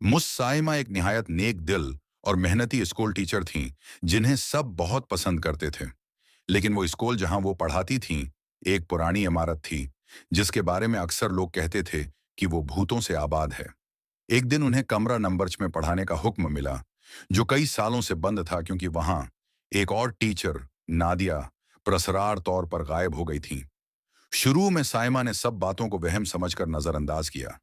मुस्साइमा एक निहायत नेक दिल और मेहनती स्कूल टीचर थीं, जिन्हें सब बहुत पसंद करते थे। लेकिन वो स्कूल जहां वो पढ़ाती थीं, एक पुरानी इमारत थी, जिसके बारे में अक्सर लोग कहते थे कि वो भूतों से आबाद है। एक दिन उन्हें कमरा नंबर 6 में पढ़ाने का हुक्म मिला, जो कई सालों से बंद था क्योंकि वहां एक और टीचर, नादिया, प्रसरार तौर पर गायब हो गई थी। शुरू में साइमा ने सब बातों को वहम समझकर नजरअंदाज किया,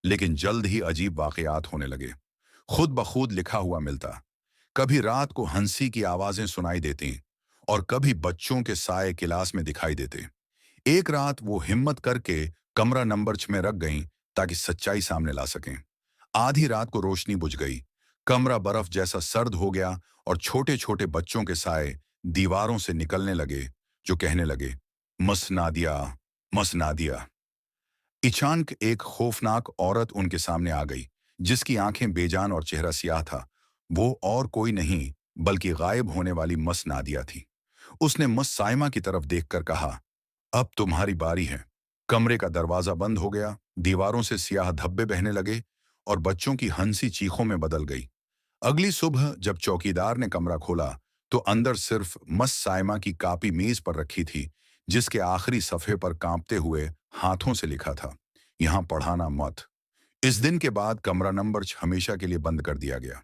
लेकिन जल्द ही अजीब वाकयात होने लगे। खुद ब खुद लिखा हुआ मिलता, कभी रात को हंसी की आवाजें सुनाई देती और कभी बच्चों के साए क्लास में दिखाई देते। एक रात वो हिम्मत करके कमरा नंबर 6 में रख गईं ताकि सच्चाई सामने ला सकें। आधी रात को रोशनी बुझ गई, कमरा बर्फ जैसा सर्द हो गया और छोटे छोटे बच्चों के साए दीवारों से निकलने लगे, जो कहने लगे, मसनादिया, मसनादिया। अचानक एक खौफनाक औरत उनके सामने आ गई, जिसकी आंखें बेजान और चेहरा सियाह था। वो और कोई नहीं बल्कि गायब होने वाली मस नादिया थी। उसने मस साइमा की तरफ देखकर कहा, अब तुम्हारी बारी है। कमरे का दरवाजा बंद हो गया, दीवारों से सियाह धब्बे बहने लगे और बच्चों की हंसी चीखों में बदल गई। अगली सुबह जब चौकीदार ने कमरा खोला, तो अंदर सिर्फ मस साइमा की कापी मेज पर रखी थी, जिसके आखिरी सफ़े पर कांपते हुए हाथों से लिखा था, यहाँ पढ़ाना मत। इस दिन के बाद कमरा नंबर 6 हमेशा के लिए बंद कर दिया गया।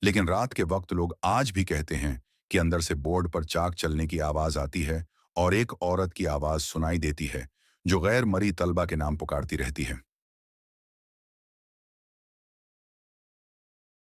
लेकिन रात के वक्त लोग आज भी कहते हैं कि अंदर से बोर्ड पर चाक चलने की आवाज आती है और एक औरत की आवाज सुनाई देती है, जो गैर मरी तलबा के नाम पुकारती रहती है।